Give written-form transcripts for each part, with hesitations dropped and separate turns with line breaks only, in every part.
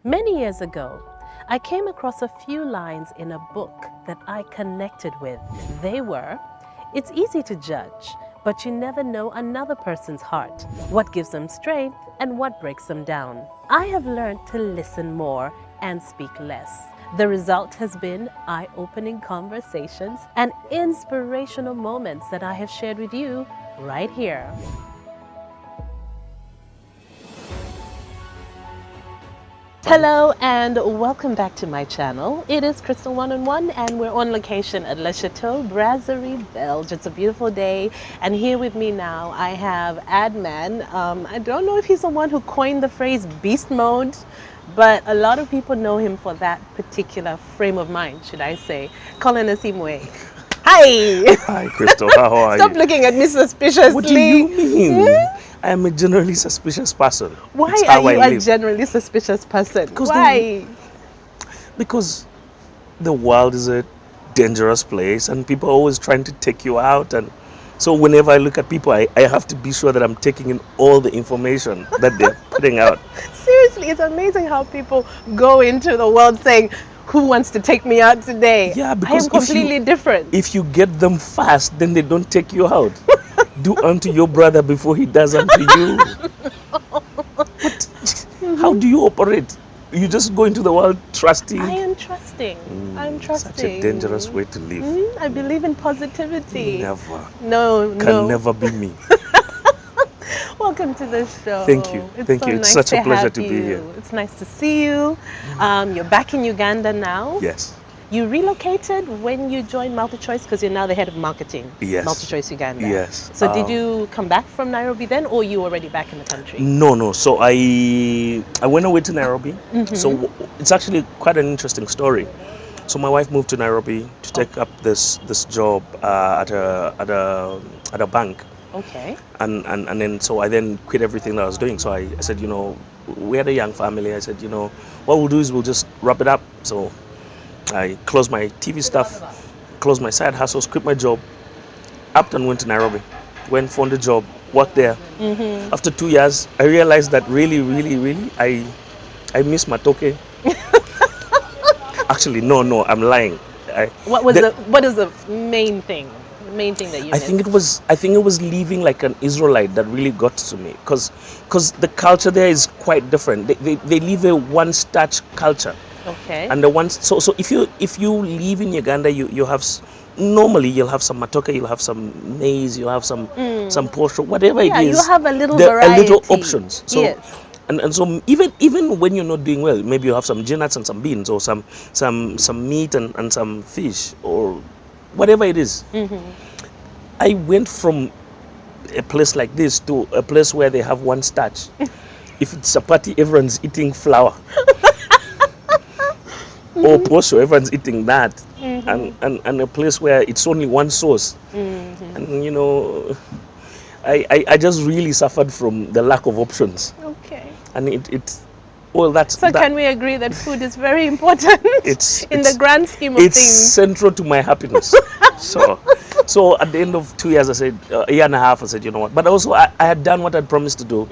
Many years ago, I came across a few lines in a book that I connected with. They were, "It's easy to judge, but you never know another person's heart, what gives them strength and what breaks them down." I have learned to listen more and speak less. The result has been eye-opening conversations and inspirational moments that I have shared with you right here. Hello and welcome back to my channel. It is Crystal One-on-One and we're on location at Le Chateau Brasserie Belge. It's a beautiful day and here with me now I have Adman. I don't know if he's the one who coined the phrase beast mode, but a lot of people know him for that particular frame of mind, should I say. Colin Asiimwe. Hi!
Hi Crystal, how are
Stop
you?
looking at me suspiciously.
What do you mean? I am a generally suspicious person.
Why
It's
are
how
you
I
a
live.
generally suspicious person?
Because
Why?
Because the world is a dangerous place and people are always trying to take you out, and so whenever I look at people I have to be sure that I'm taking in all the information that they're putting out.
Seriously, it's amazing how people go into the world saying, "Who wants to take me out today?"
Yeah,
I
because
am completely different.
if you get them fast, then they don't take you out. Do unto your brother before he does unto you. But how do you operate? You just go into the world trusting?
I am trusting. I'm trusting.
Such a dangerous way to live.
I believe in positivity.
Never.
No.
Can never be me.
Welcome to the show.
Thank you. Thank
so
you. It's
nice
such a pleasure
have
to be
you.
here.
It's nice to see you. You're back in Uganda now.
Yes.
You relocated when you joined MultiChoice because you're now the head of marketing.
Yes.
MultiChoice Uganda.
Yes.
So did you come back from Nairobi then, or you already back in the country?
No. So I went away to Nairobi. So it's actually quite an interesting story. So my wife moved to Nairobi to take up this job at a bank.
Okay.
And then so I then quit everything that I was doing. So I said, we had a young family. I said, what we'll do is we'll just wrap it up. So I closed my TV stuff, closed my side hustles, quit my job, up and went to Nairobi. Went, found a job, worked there. After 2 years, I realized that really, I miss Matoke. Actually, no, I'm lying.
What is the main thing? The main thing that you
I think it was living like an Israelite that really got to me, because the culture there is quite different. They live a one-starch culture.
Okay.
And so if you live in Uganda, you have normally you'll have some matoke, you'll have some maize, you'll have some posho, whatever it is.
Yeah, you have a little
there are
variety.
little options. So,
yes.
And so even when you're not doing well, maybe you have some nuts and some beans, or some meat and some fish, or whatever it is. I went from a place like this to a place where they have one starch. If it's a party, everyone's eating flour. Or posho, everyone's eating that. And a place where it's only one sauce. And I just really suffered from the lack of options.
Okay.
And that's
so can we agree that food is very important in the grand scheme of
it's
things?
Central to my happiness. So at the end of 2 years, I said, a year and a half, I said, you know what? But also I had done what I'd promised to do.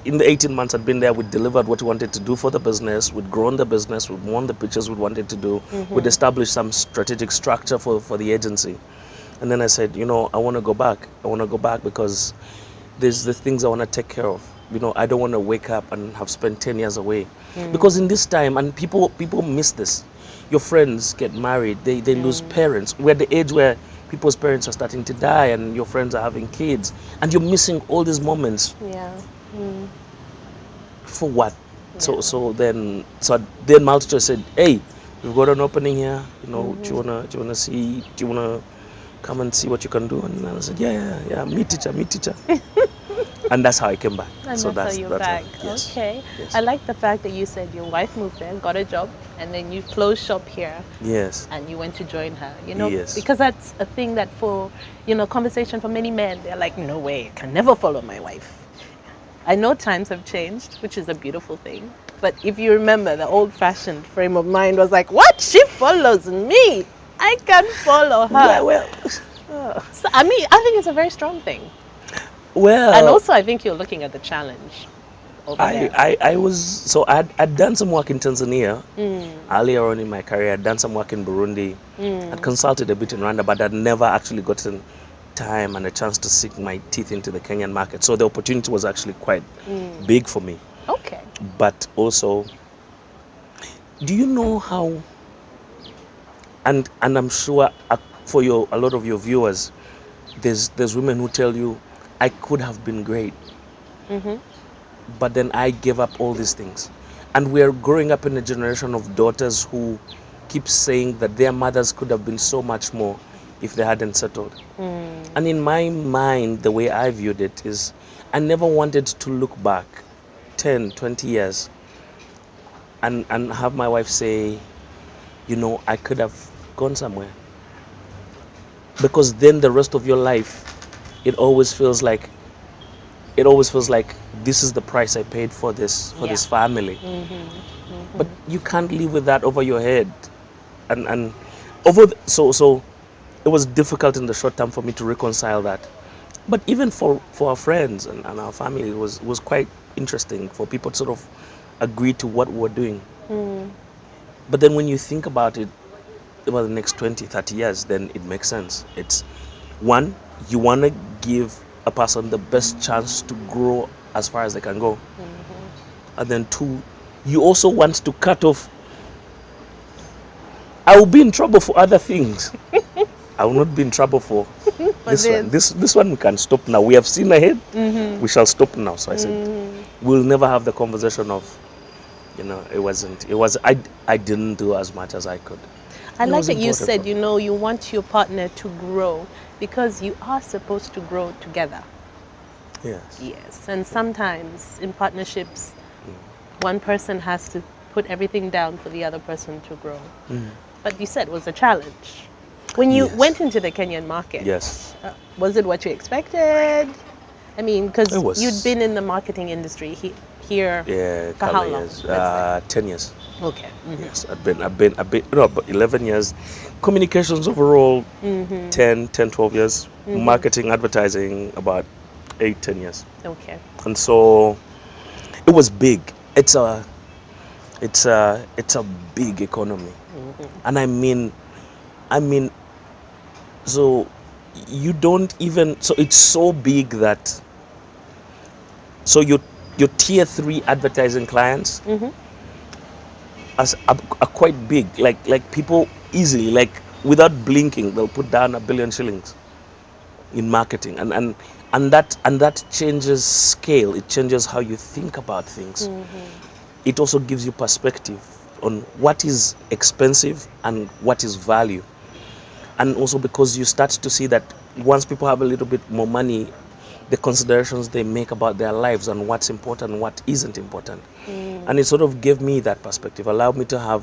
In the 18 months I'd been there, we'd delivered what we wanted to do for the business, we'd grown the business, we'd won the pitches we wanted to do, we'd established some strategic structure for the agency. And then I said, I want to go back. I want to go back because there's the things I want to take care of. I don't want to wake up and have spent 10 years away. Because in this time, and people miss this, your friends get married, they lose parents. We're at the age where people's parents are starting to die and your friends are having kids, and you're missing all these moments.
Yeah.
For what? Yeah. So then MultiChoice said, "Hey, we've got an opening here. Do you wanna come and see what you can do?" And I said, "Yeah, meet teacher." And that's how I came back.
And
so
that's how you're back.
Yes.
Okay.
Yes.
I like the fact that you said your wife moved there, got a job, and then you closed shop here.
Yes.
And you went to join her.
Yes.
Because that's a thing that for conversation for many men, they're like, no way, I can never follow my wife. I know times have changed, which is a beautiful thing. But if you remember, the old-fashioned frame of mind was like, what? She follows me. I can follow her. So, I think it's a very strong thing.
Well,
and also I think you're looking at the challenge over there?
I'd done some work in Tanzania earlier on in my career. I'd done some work in Burundi. I'd consulted a bit in Rwanda, but I'd never actually gotten time and a chance to sink my teeth into the Kenyan market. So the opportunity was actually quite big for me.
Okay.
But also, do you know how, and I'm sure for a lot of your viewers, there's women who tell you, I could have been great, but then I gave up all these things. And we're growing up in a generation of daughters who keep saying that their mothers could have been so much more if they hadn't settled. And in my mind, the way I viewed it is, I never wanted to look back 10, 20 years and have my wife say, you know, I could have gone somewhere. Because then the rest of your life, it always feels like this is the price I paid for this family. But you can't live with that over your head. And so it was difficult in the short term for me to reconcile that. But even for our friends and our family, it was quite interesting for people to sort of agree to what we were doing. But then when you think about it over the next 20, 30 years, then it makes sense. It's one, you want to give a person the best chance to grow as far as they can go. And then two, you also want to cut off. I will be in trouble for other things. I will not be in trouble for this one. This one we can stop now. We have seen ahead. We shall stop now. So I said, we'll never have the conversation of, you know, I didn't do as much as I could.
I like that you said, you know, you want your partner to grow because you are supposed to grow together.
Yes.
Yes. And sometimes in partnerships, one person has to put everything down for the other person to grow. But you said it was a challenge. When you went into the Kenyan market, was it what you expected? I mean, because you'd been in the marketing industry here for how long?
Years. 10 years.
Okay.
Yes, I've been about 11 years. Communications overall, 10, 12 years. Marketing, advertising, about 8, 10 years.
Okay.
And so it was big. It's a big economy. And I mean, so you don't even, so it's so big that, so your tier 3 advertising clients are quite big. Like people easily, like without blinking, they'll put down 1 billion shillings in marketing. And that changes scale. It changes how you think about things. It also gives you perspective on what is expensive and what is value. And also because you start to see that once people have a little bit more money, the considerations they make about their lives and what's important and what isn't important. And it sort of gave me that perspective, allowed me to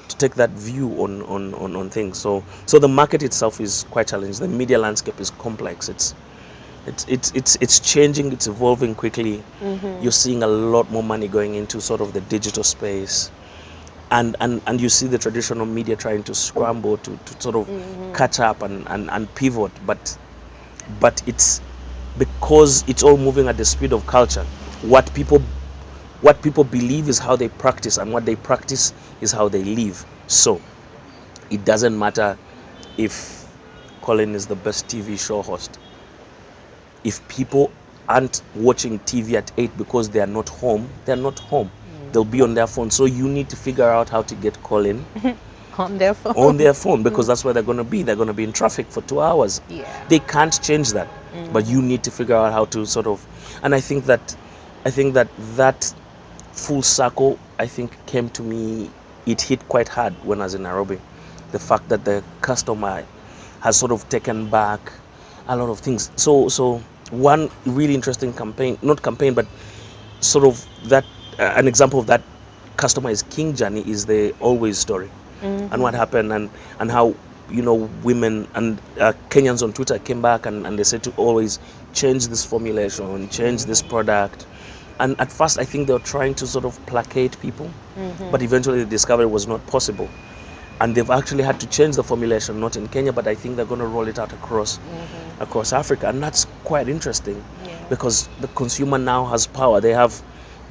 take that view on things. So the market itself is quite challenging. The media landscape is complex. It's changing, it's evolving quickly. You're seeing a lot more money going into sort of the digital space. And you see the traditional media trying to scramble to sort of catch up and pivot, but it's because it's all moving at the speed of culture. What people believe is how they practice, and what they practice is how they live. So it doesn't matter if Colin is the best TV show host. If people aren't watching TV at 8 because they are not home, they're not home. They'll be on their phone. So you need to figure out how to get Colin
on their phone.
On their phone, because that's where they're going to be. They're going to be in traffic for 2 hours.
Yeah.
They can't change that, but you need to figure out how to sort of. And I think that full circle, I think, came to me. It hit quite hard when I was in Nairobi. The fact that the customer has sort of taken back a lot of things. So one really interesting but sort of that. An example of that customer is King Johnny is the Always story, and what happened and how, you know, women and Kenyans on Twitter came back and they said to Always change this formulation, change this product. And at first I think they were trying to sort of placate people, but eventually they discovered it was not possible. And they've actually had to change the formulation, not in Kenya, but I think they're going to roll it out across Africa. And that's quite interesting, because the consumer now has power. They have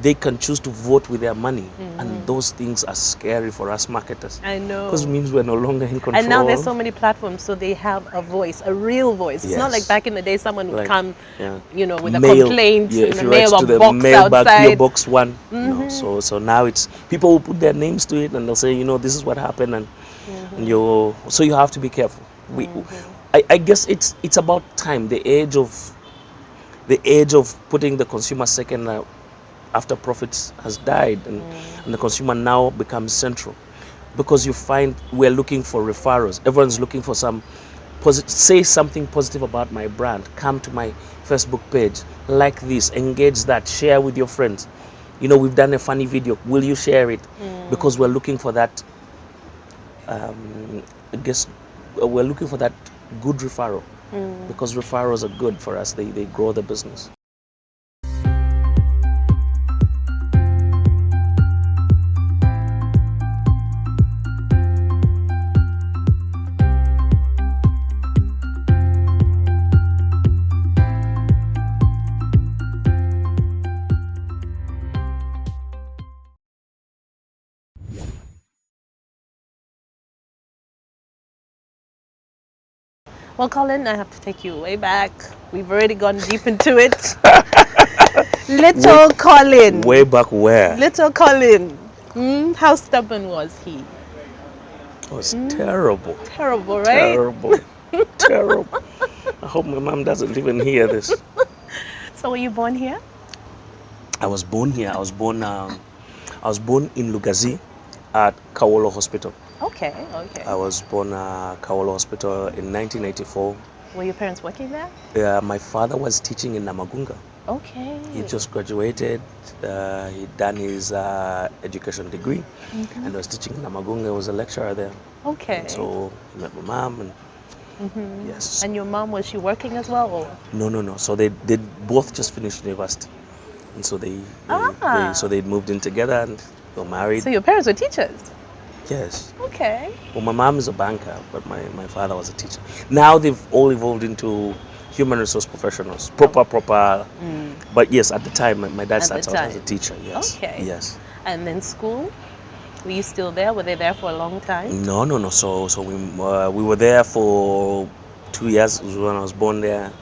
they can choose to vote with their money, and those things are scary for us marketers.
I know.
Because it means we're no longer in control.
And now there's so many platforms, so they have a voice, a real voice. It's not
Yes.
like back in the day, someone would
Like,
come,
yeah.
you know, with a
Mail.
complaint,
Yeah,
in
if
a
you write to the
box
mailbag,
outside.
PO Box 1. No, so now it's people will put their names to it, and they'll say, you know, this is what happened, and so you have to be careful. I guess it's about time. The age of putting the consumer second after profits has died, and the consumer now becomes central, because you find we're looking for referrals. Everyone's looking for some say something positive about my brand. Come to my Facebook page, like this, engage that, share with your friends. You know, we've done a funny video. Will you share it? Because we're looking for that. I guess we're looking for that good referral, because referrals are good for us. They grow the business.
Well, Colin, I have to take you way back. We've already gone deep into it. Little Colin.
Way back where?
Little Colin. How stubborn was he?
It was terrible.
Terrible, right?
Terrible. Terrible. I hope my mom doesn't even hear this.
So were you born here?
I was born here. I was born in Lugazi at Kawolo Hospital.
Okay.
I was born at Kawolo Hospital in 1984.
Were your parents working there?
Yeah, my father was teaching in Namagunga.
Okay.
He just graduated. He'd done his education degree and was teaching in Namagunga. He was a lecturer there.
Okay.
And so he met my mom, and yes.
And your mom, was she working as well? Or?
No. So they both just finished university, and so they moved in together and got married.
So your parents were teachers?
Yes.
Okay.
Well, my mom is a banker, but my father was a teacher. Now they've all evolved into human resource professionals, proper. But yes, at the time, my dad started out as a teacher. Yes.
Okay.
Yes.
And then school? Were you still there? Were they there for a long time?
No. So we were there for 2 years. It was when I was born there,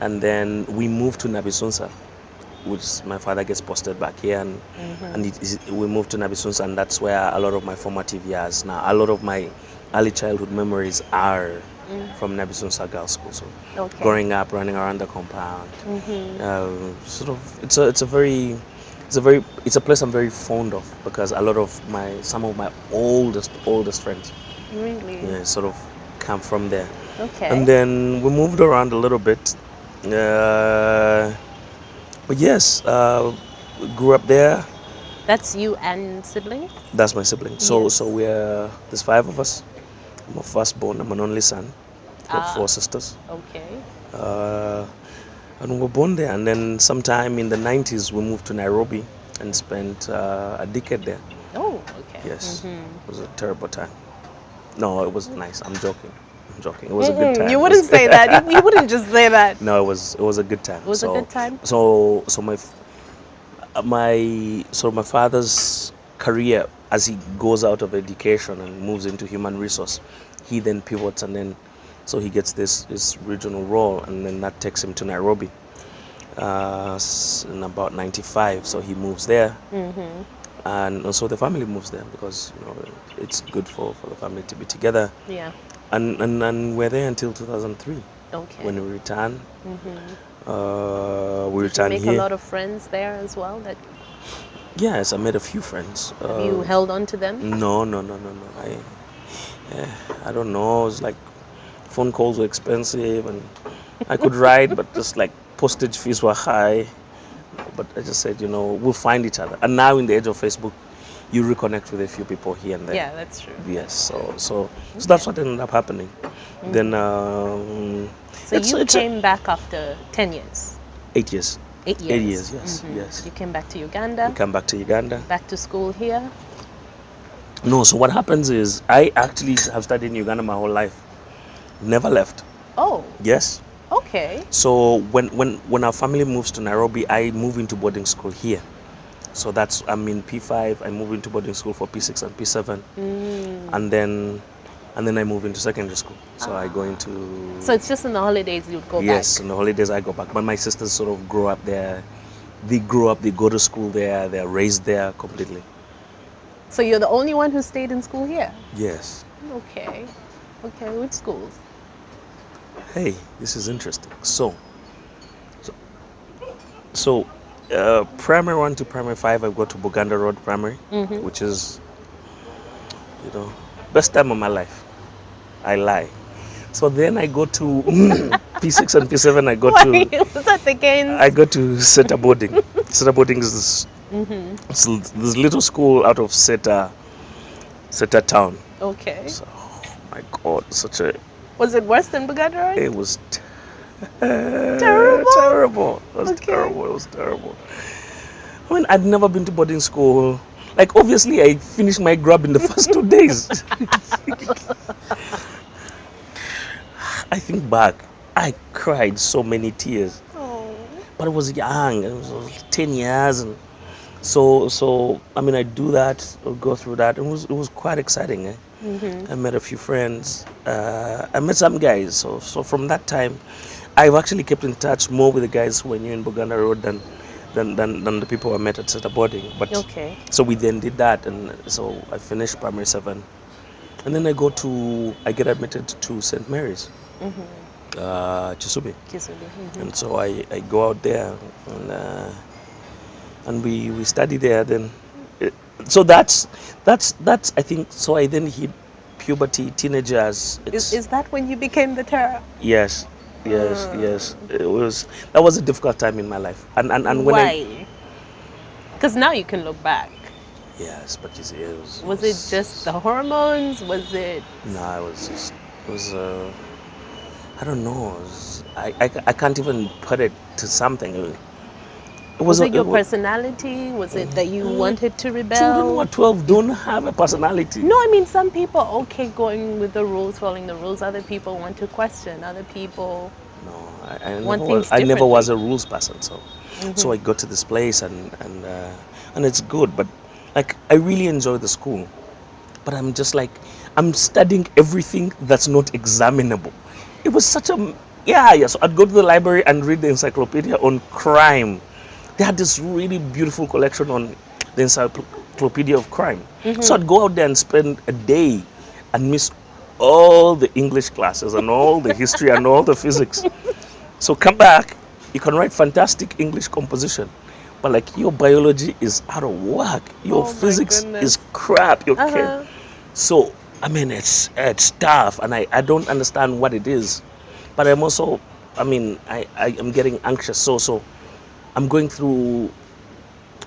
and then we moved to Nabisunsa, which my father gets posted back here, and we moved to Nabisunsa, and that's where a lot of my formative years now. A lot of my early childhood memories are from Nabisunsa Girls School. So growing up, running around the compound, sort of, it's a place I'm very fond of, because a lot of some of my oldest friends,
Really?
sort of come from there.
Okay.
And then we moved around a little bit. But yes, grew up there.
That's you and siblings?
That's my sibling. So there's 5 of us. I'm a firstborn. I'm an only son. Got 4 sisters.
Okay.
And we were born there. And then sometime in the 90s, we moved to Nairobi and spent a decade there.
Oh, okay.
Yes. It was a terrible time. No, it was nice. I'm joking. It was a good time.
You wouldn't say that. You wouldn't just say that.
No, it was a good time.
It was a good time?
So my father's career, as he goes out of education and moves into human resource, he then pivots, and then so he gets this regional role, and then that takes him to Nairobi in about 95. So he moves there, and so the family moves there, because it's good for the family to be together.
Yeah.
And we're there until 2003.
Okay.
When we return.
Did
return
you make
here.
a lot of friends there as well?
Yes, I made a few friends.
Have you held on to them?
No. I don't know. It's like phone calls were expensive, and I could write, but just like postage fees were high. But I just said, we'll find each other. And now in the age of Facebook, you reconnect with a few people here and there.
Yeah, that's true.
Yes, so that's what ended up happening. Then
So you came back after 10 years?
8 years.
8 years?
8 years, yes, yes.
You came back to Uganda?
We come back to Uganda.
Back to school here?
No, so what happens is, I actually have studied in Uganda my whole life. Never left.
Oh.
Yes.
Okay.
So when our family moves to Nairobi, I move into boarding school here. So I'm in P5. I move into boarding school for P6 and P7, and then I move into secondary school. So I go into.
So it's just in the holidays you'd go back?
Yes, in the holidays I go back. But my sisters sort of grow up there. They grow up. They go to school there. They're raised there completely.
So you're the only one who stayed in school here?
Yes.
Okay. Which schools?
Hey, this is interesting. So primary 1 to primary 5, I go to Uganda Road Primary, which is, best time of my life. I lie. So then I go to P6 and P7. I go to.
Was that the games?
I go to Seta boarding. Seta boarding is this, it's this little school out of Seta town.
Okay.
So, oh my God, such a.
Was it worse than Buganda Road?
It was
terrible.
Terrible. It was terrible. It was terrible. I mean, I'd never been to boarding school. Like, obviously, I finished my grub in the first 2 days. I think back, I cried so many tears.
Oh.
But I was young. It was 10 years, and so I mean, I do that. I go through that. It was quite exciting. Eh? I met a few friends. I met some guys. So from that time, I've actually kept in touch more with the guys who were new in Buganda Road than the people I met at Seta boarding. But so we then did that, and so I finished primary 7, and then I get admitted to St. Mary's, Chisubi. And so I go out there, and we study there. Then so that's I think. So I then hit puberty, teenagers.
Is that when you became the terror?
Yes. That was a difficult time in my life. And when
why? Because now you can look back.
Yes, but you see,
was it just the hormones? Was it?
No, I don't know. I can't even put it to something.
Was it your personality? Was it that you wanted to rebel?
Children who are 12 don't have a personality.
No, I mean, some people are okay going with the rules, following the rules. Other people want to question. Other people
I never was a rules person. So I go to this place and it's good. But like, I really enjoy the school. But I'm just like, I'm studying everything that's not examinable. It was such a So I'd go to the library and read the encyclopedia on crime. They had this really beautiful collection on the Encyclopedia of Crime. So I'd go out there and spend a day and miss all the English classes and all the history and all the physics. So come back, you can write fantastic English composition, but like your biology is out of whack. Your physics is crap. Your kid. So I mean, it's tough, and I don't understand what it is. But I'm also, I mean, I am getting anxious. So I'm going through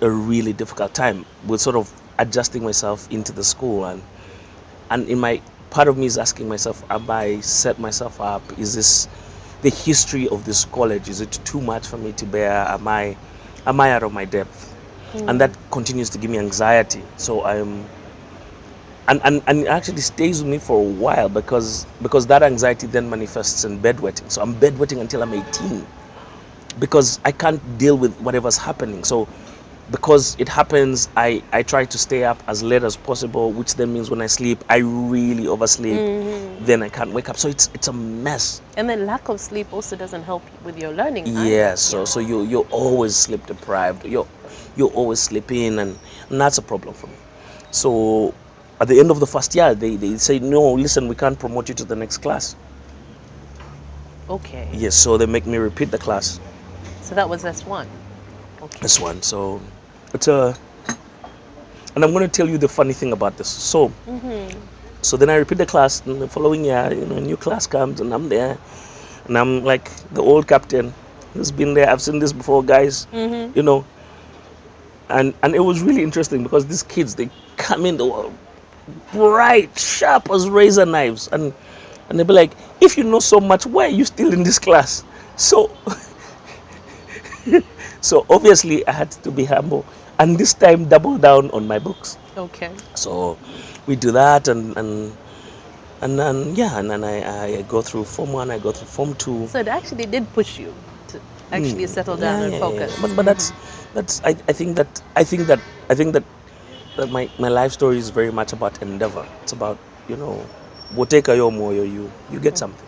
a really difficult time with sort of adjusting myself into the school, and in my part of me is asking myself, am I set myself up? Is this the history of this college? Is it too much for me to bear? Am I out of my depth? And that continues to give me anxiety. So I'm and it actually stays with me for a while because that anxiety then manifests in bedwetting. So I'm bedwetting until I'm 18. Because I can't deal with whatever's happening. So because it happens, I try to stay up as late as possible, which then means when I sleep, I really oversleep. Then I can't wake up. So it's a mess.
And then lack of sleep also doesn't help with your learning.
Yes, so you're always sleep deprived. You're always sleeping, and that's a problem for me. So at the end of the first year, they say, no, listen, we can't promote you to the next class.
Okay.
Yes, so they make me repeat the class.
So that was S1. Okay.
S1. So it's and I'm going to tell you the funny thing about this. So so then I repeat the class, and the following year, a new class comes, and I'm there, and I'm like the old captain who's been there. I've seen this before, guys. And it was really interesting because these kids, they come in, they were bright, sharp as razor knives, and they'd be like, if you know so much, why are you still in this class? So so obviously I had to be humble, and this time double down on my books.
Okay.
So we do that, and then I go through Form 1, I go through Form 2.
So it actually did push you to actually settle down and focus.
But I think that my life story is very much about endeavor. It's about, you know, woteka yo moyo, you get something.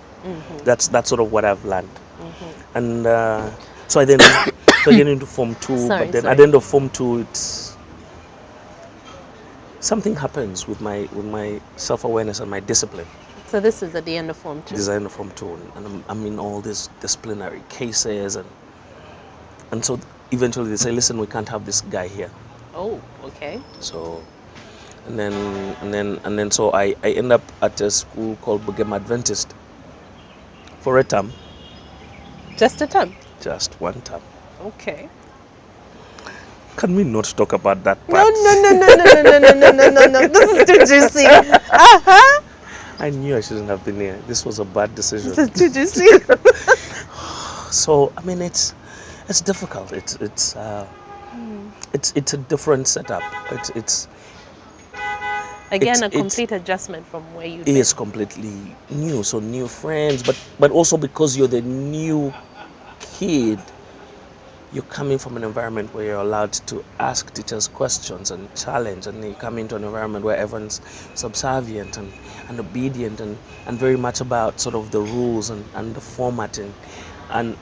That's sort of what I've learned. And so I then so I get into Form 2,
Sorry,
but then
sorry.
at the end of Form 2, it's something happens with my self-awareness and my discipline.
So this is at the end of Form 2.
Design of Form 2, and I'm in all these disciplinary cases, and so eventually they say, listen, we can't have this guy here.
Oh, okay.
So and then so I end up at a school called Bugem Adventist for a term.
Just a term.
Just one term.
Okay.
Can we not talk about that
No,
part?
no. This is too juicy.
I knew I shouldn't have been here. This was a bad decision.
This is too juicy.
So I mean, it's difficult. It's a different setup. It's
Again, a
it's-
complete adjustment from where you've
it
been.
is completely new. So new friends, but also because you're the new kid, you're coming from an environment where you're allowed to ask teachers questions and challenge, and you come into an environment where everyone's subservient and obedient and very much about sort of the rules and the formatting and